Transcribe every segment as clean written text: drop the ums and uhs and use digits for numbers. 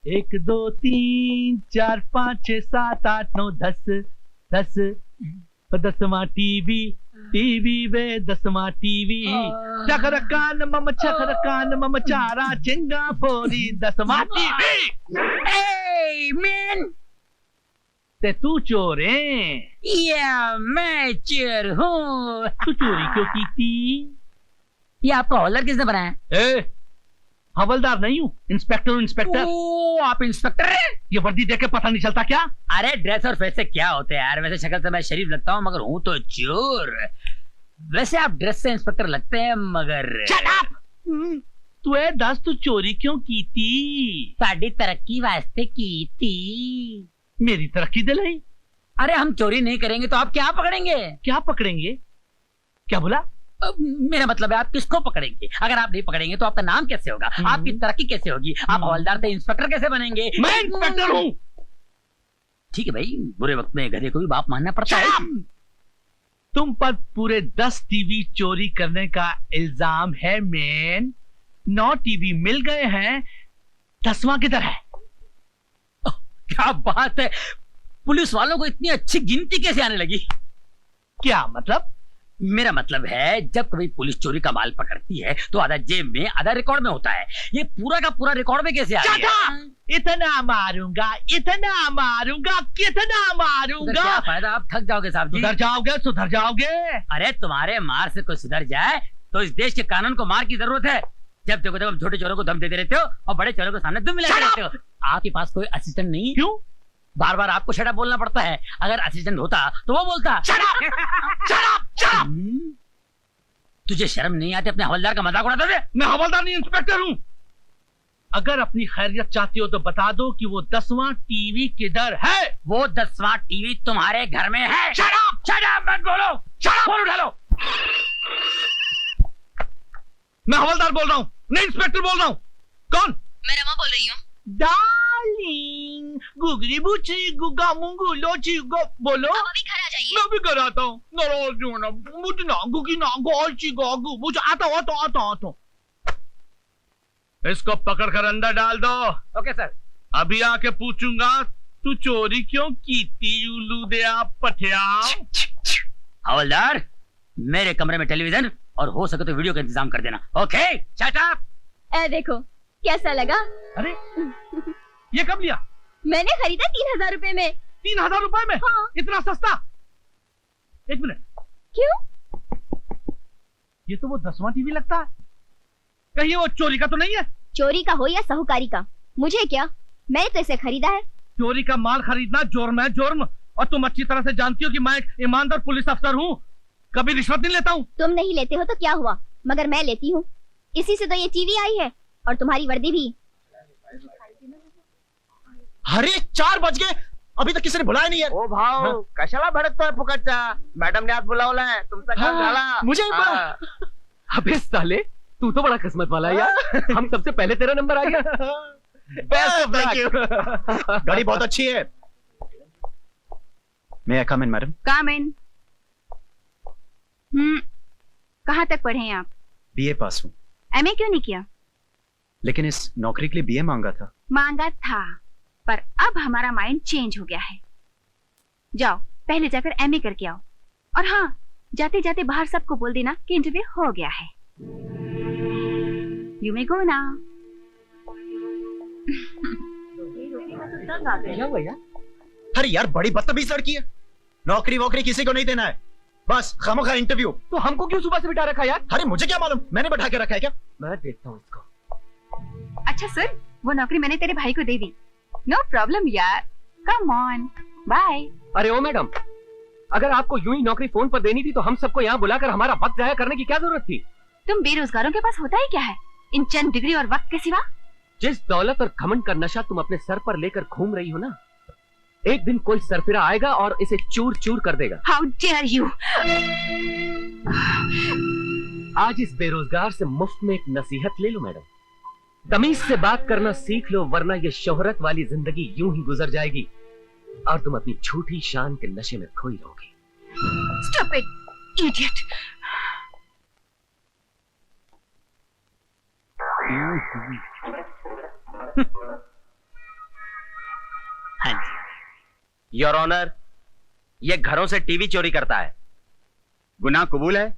1 2 3 4 5 6 7 8 9 10 10 10वां TV TV वे 10वां TV चखरकान मम चारा चिंगा फोरी 10वां TV. Hey, man! ते तू चोर है? Yeah, मैं चोर हूँ। तू चोरी क्यों की थी? ये आपका हवलदार किसने बनाया? हवलदार नहीं हूँ, इंस्पेक्टर हूँ, इंस्पेक्टर। ओह, आप इंस्पेक्टर हैं? ये वर्दी देख के पता नहीं चलता क्या? अरे ड्रेस और फेस से क्या होते हैं यार, वैसे शक्ल से मैं शरीफ लगता हूँ मगर हूँ तो चोर। वैसे आप ड्रेस से इंस्पेक्टर लगते हैं मगर Shut up! तू दस तू चोरी क्यों की थी? साड़ी तरक्की वास्ते की थी। मेरी तरक्की दिलाई। अरे हम चोरी नहीं करेंगे तो आप क्या पकड़ेंगे? क्या पकड़ेंगे? क्या बोला? मेरा मतलब है आप किसको पकड़ेंगे? अगर आप नहीं पकड़ेंगे तो आपका नाम कैसे होगा? आपकी तरक्की कैसे होगी? आप हवलदार से इंस्पेक्टर कैसे बनेंगे? मैं इंस्पेक्टर हूँ। ठीक है भाई, बुरे वक्त में गधे को भी बाप मानना पड़ता है। तुम पर पूरे 10 टीवी चोरी करने का इल्जाम है मैन। 9 टीवी मिल गए हैं, 10वां किधर है? क्या बात है, पुलिस वालों को इतनी अच्छी गिनती कैसे आने लगी? क्या मतलब? मेरा मतलब है जब कभी पुलिस चोरी का माल पकड़ती है तो आधा जेब में आधा रिकॉर्ड में होता है। ये पूरा का पूरा रिकॉर्ड में कैसे आ गया? इतना मारूंगा, इतना मारूंगा, कितना मारूंगा। क्या फायदा, आप थक जाओगे साहब जी। सुधर जाओगे। अरे तुम्हारे मार से कोई सुधर जाए तो इस देश के कानून को मार की जरूरत है। जब देखो तब छोटे चोरों को दम देते रहते हो और बड़े चोरों के सामने दुम मिलाते रहते हो। आपके पास कोई असिस्टेंट नहीं? क्यों? बार बार आपको शट अप बोलना पड़ता है। अगर असिस्टेंट होता तो वो बोलता। Shut up. तुझे शर्म नहीं आती अपने हवलदार का मजाक उड़ाते थे? मैं हवलदार नहीं, इंस्पेक्टर हूँ। अगर अपनी खैरियत चाहती हो तो बता दो कि वो 10वां टीवी किधर है? वो 10वां टीवी तुम्हारे घर में है। शट अप मत बोलो। फोन उठा लो। मैं हवलदार बोल रहा हूँ, नहीं इंस्पेक्टर बोल रहा हूँ। कौन? मैं रमा बोल रही हूँ। डार्लिंग, गुगली बुची गुगा मुंगू लोची गो बोलो। अब अभी घर आ जाइए। मैं भी घर आता हूँ। नाराज हो ना, मुझे ना गुगी ना गोची गोगू मुझे आता हूँ। इसको पकड़कर अंदर डाल दो। Okay sir. अभी आके पूछूंगा तू चोरी क्यों की थी उल्लू दे आप पठिया। हवलदार, मेरे कमरे में टेलीविजन और हो सके तो वीडियो का इंतजाम कर देना। Okay, shut up. देखो कैसा लगा? अरे ये कब लिया? मैंने खरीदा 3000 रुपए में। 3000 रुपए में? हाँ। इतना सस्ता? एक मिनट, क्यों? ये तो वो 10वां टीवी लगता है। कहीं वो चोरी का तो नहीं है? चोरी का हो या साहूकारी का, मुझे क्या, मैंने तो इसे खरीदा है। चोरी का माल खरीदना जुर्म है, जुर्म। और तुम अच्छी तरह से जानती हो कि मैं एक ईमानदार पुलिस अफसर हूँ, कभी रिश्वत नहीं लेता हूँ। तुम नहीं लेते हो तो क्या हुआ, मगर मैं लेती हूँ। इसी से तो ये टीवी आई है और तुम्हारी वर्दी भी। अरे 4 बज गए, अभी तक किसी ने बुलाया नहीं है। ओ भाव हाँ? कशाला भडकतोय फुकटचा? मॅडम ने आज बुलावलाय, तुमचा काम झाला। मुझे हाँ। अबे साले, तू तो बड़ा किस्मत वाला है यार। हम सबसे पहले तेरा नंबर आ गया। Thank you. गाड़ी बहुत अच्छी है। मैं आई कम इन मैडम? कम इन। कहाँ तक पढ़े हैं आप? बीए पास हूँ। एमए क्यों नहीं किया? लेकिन इस नौकरी के लिए बीए मांगा था। मांगा था, पर अब हमारा माइंड चेंज हो गया है। जाओ पहले जाकर एमए करके आओ, और हाँ, जाते जाते बाहर सबको बोल देना कि इंटरव्यू हो गया है। You may go now. अरे यार, बड़ी बदतमीज लड़की है। नौकरी वोकरी किसी को नहीं देना है, बस खामखा इंटरव्यू। तो हमको क्यों सुबह से बिठा रखा यार? अरे मुझे क्या मालूम, मैंने बैठा के रखा है क्या? मैं देखता हूँ इसको। अच्छा सुन, वो नौकरी मैंने तेरे भाई को दे दी। नो प्रॉब्लम यार, कम ऑन, बाय। अरे ओ मैडम, अगर आपको यूं ही नौकरी फोन पर देनी थी तो हम सबको यहाँ बुलाकर हमारा वक्त जाया करने की क्या जरूरत थी? तुम बेरोजगारों के पास होता ही क्या है इन चंद डिग्री और वक्त के सिवा? जिस दौलत और घमंड का नशा तुम अपने सर पर लेकर घूम रही हो ना, एक दिन कोई सरफिरा आएगा और इसे चूर चूर कर देगा। How dare you. आज इस बेरोजगार से मुफ्त में एक नसीहत ले लो मैडम। तमीज से बात करना सीख लो, वरना ये शोहरत वाली जिंदगी यूं ही गुजर जाएगी और तुम अपनी झूठी शान के नशे में खोई रहोगी। Stupid idiot। योर ऑनर, ये घरों से टीवी चोरी करता है। गुनाह कबूल है?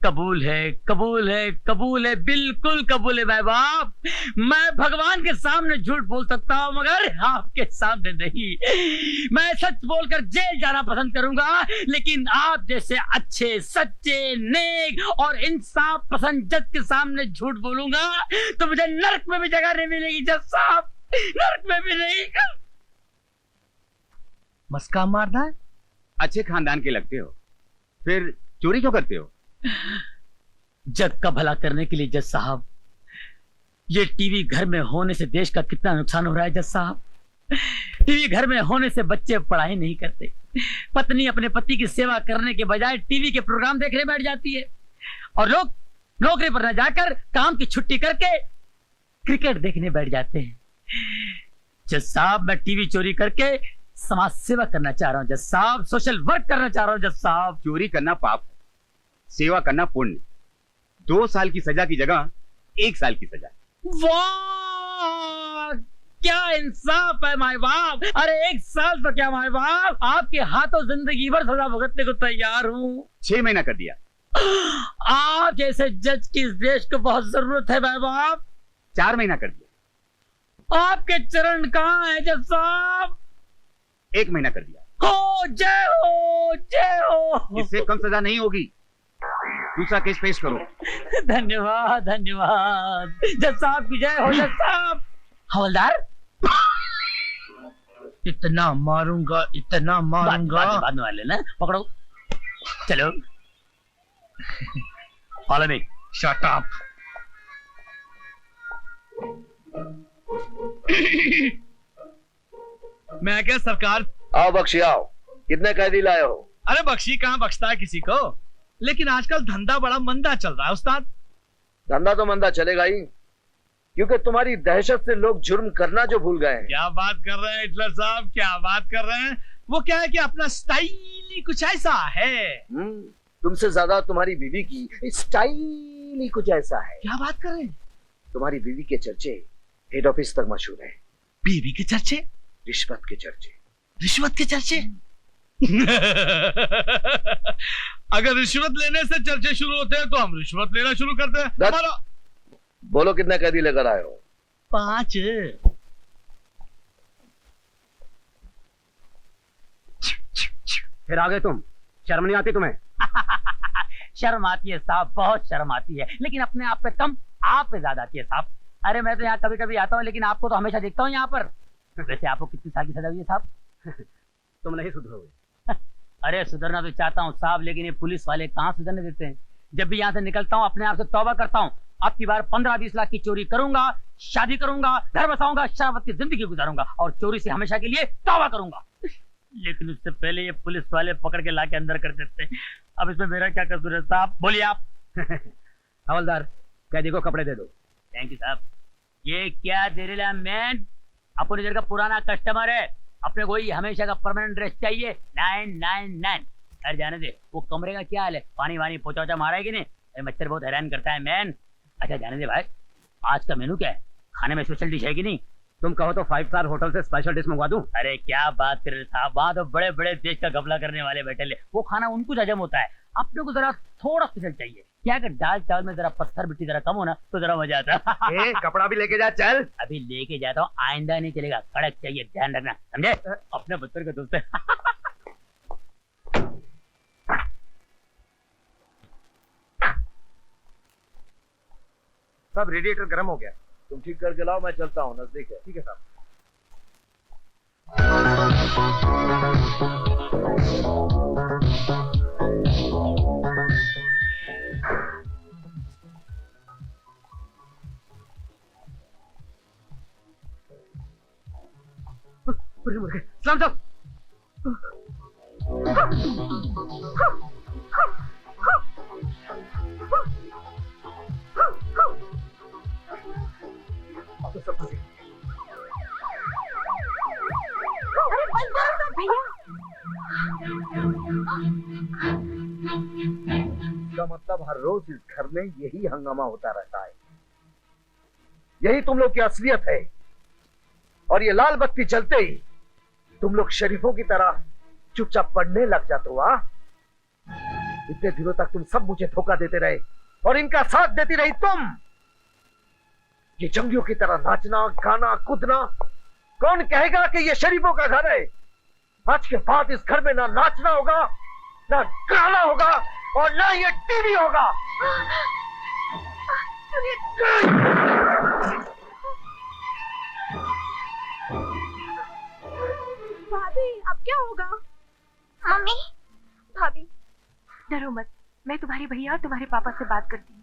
कबूल है, कबूल है, कबूल है, बिल्कुल कबूल है भाई बाप। मैं भगवान के सामने झूठ बोल सकता हूँ मगर आपके सामने नहीं। मैं सच बोलकर जेल जाना पसंद करूंगा, लेकिन आप जैसे अच्छे, सच्चे, नेक और इंसाफ पसंद जज के सामने झूठ बोलूंगा तो मुझे नरक में भी जगह नहीं मिलेगी जज साहब, नरक में भी नहीं। मस्का मारना है? अच्छे खानदान के लगते हो, फिर चोरी क्यों करते हो? जग का भला करने के लिए जज साहब। ये टीवी घर में होने से देश का कितना नुकसान हो रहा है जज साहब। टीवी घर में होने से बच्चे पढ़ाई नहीं करते, पत्नी अपने पति की सेवा करने के बजाय टीवी के प्रोग्राम देखने बैठ जाती है, और लोग नौकरी पर न जाकर काम की छुट्टी करके क्रिकेट देखने बैठ जाते हैं। जज साहब, मैं टीवी चोरी करके समाज सेवा करना चाह रहा हूं जज साहब, सोशल वर्क करना चाह रहा हूं जज साहब। चोरी करना पाप है, सेवा करना पुण्य। 2 साल की सजा की जगह 1 साल की सजा। वाह, क्या इंसाफ है माय बाप। अरे 1 साल तो क्या माय बाप, आपके हाथों जिंदगी भर सजा भुगतने को तैयार हूँ। 6 महीना कर दिया। आप जैसे जज की इस देश को बहुत जरूरत है माय बाप। 4 महीना कर दिया। आपके चरण कहाँ है जज साहब? 1 महीना कर दिया। हो जय हो, जय हो। इससे कम सजा नहीं होगी। दूसरा केस पेश करो। धन्यवाद, धन्यवाद जज साहब की जय हो। जज साहब। हवलदार, इतना मारूंगा, इतना मारूंगा। बाद में मार लेना, पकड़ो, चलो। Follow me. Shut up. मैं क्या सरकार? आओ बख्शी आओ, कितने कैदी लाए हो? अरे बख्शी कहाँ बख्शता है किसी को, लेकिन आजकल धंधा बड़ा मंदा चल रहा है उस्ताद। धंधा तो मंदा चलेगा ही, क्योंकि तुम्हारी दहशत से लोग जुर्म करना जो भूल गए हैं। क्या बात कर रहे हैं हिटलर साहब, क्या बात कर रहे हैं? वो क्या है कि अपना स्टाइल ही कुछ ऐसा है। तुमसे ज्यादा तुम्हारी बीवी की स्टाइल ही कुछ ऐसा है। क्या बात कर रहे हैं? तुम्हारी बीवी के चर्चे हेड ऑफिस तक मशहूर है। बीवी के चर्चे? रिश्वत के चर्चे। रिश्वत के चर्चे? अगर रिश्वत लेने से चर्चे शुरू होते हैं तो हम रिश्वत लेना शुरू करते हैं। हमारा बोलो कितने कैदी लेकर आए हो? 5। फिर आ गए तुम, शर्म नहीं आती तुम्हें? शर्म आती है साहब, बहुत शर्म आती है, लेकिन अपने आप पे कम, आप पे ज्यादा आती है साहब। अरे मैं तो यहाँ कभी कभी आता हूँ, लेकिन आपको तो हमेशा देखता हूँ यहाँ पर। वैसे आपको कितनी साल की सजा हुई है साहब? तुम नहीं सुधरोगे। अरे सुधरना तो चाहता हूँ साहब, लेकिन ये पुलिस वाले कहाँ सुधरने देते हैं। जब भी यहाँ से निकलता हूँ अपने आप से तौबा करता हूँ, अब की बार 15-20 लाख की चोरी करूंगा, शादी करूंगा, घर बसाऊंगा, शराबत जिंदगी गुजारूंगा और चोरी से हमेशा के लिए तौबा करूंगा। लेकिन उससे पहले ये पुलिस वाले पकड़ के लाके अंदर कर देते हैं। अब इसमें मेरा क्या कसूर है साहब, बोलिए आप। हवलदार, कैदी को कपड़े दे दो। थैंक यू साहब। ये क्या दे रहे हैं मैन? अपने इधर का पुराना कस्टमर है, अपने को ही हमेशा का परमानेंट ड्रेस चाहिए। 999। अरे जाने दे, वो कमरे का क्या हाल है? पानी वानी पोचा मारा है कि नहीं? अरे मच्छर बहुत हैरान करता है मैन। अच्छा जाने दे भाई, आज का मेनू क्या है? खाने में स्पेशल डिश है कि नहीं? तुम कहो तो 5 स्टार होटल से स्पेशल डिश मंगवा दूं। अरे क्या बात कर रहे साहब, वहां तो बड़े बड़े देश का घपला करने वाले बैठे ले, वो खाना उनको हजम होता है, अपने को जरा थोड़ा स्पेशल चाहिए। क्या अगर दाल चावल में जरा पत्थर मिट्टी जरा कम हो ना तो जरा मजा आता। कपड़ा भी लेके जा, चल। अभी लेके जाता हूँ, आइंदा नहीं चलेगा, कड़क चाहिए, ध्यान रखना, समझे? अपने बच्चों का दोस्त है। सब रेडिएटर गर्म हो गया, तुम ठीक करके लाओ, मैं चलता हूँ, नजदीक है। ठीक है साहब। सलाम साहब। इसका मतलब हर रोज इस घर में यही हंगामा होता रहता है। यही तुम लोग की असलियत है। और ये लाल बत्ती चलते ही तुम लोग शरीफों की तरह चुपचाप पढ़ने लग जाते हो। इतने दिनों तक तुम सब मुझे धोखा देते रहे और इनका साथ देती रही तुम। ये जंगियों की तरह नाचना गाना कूदना, कौन कहेगा कि ये शरीफों का घर है? आज के बाद इस घर में ना नाचना होगा, ना गाना होगा और ना ये टीवी होगा। भाभी अब क्या होगा? मम्मी, भाभी डरो मत, मैं तुम्हारे भैया और तुम्हारे पापा से बात करती हूँ।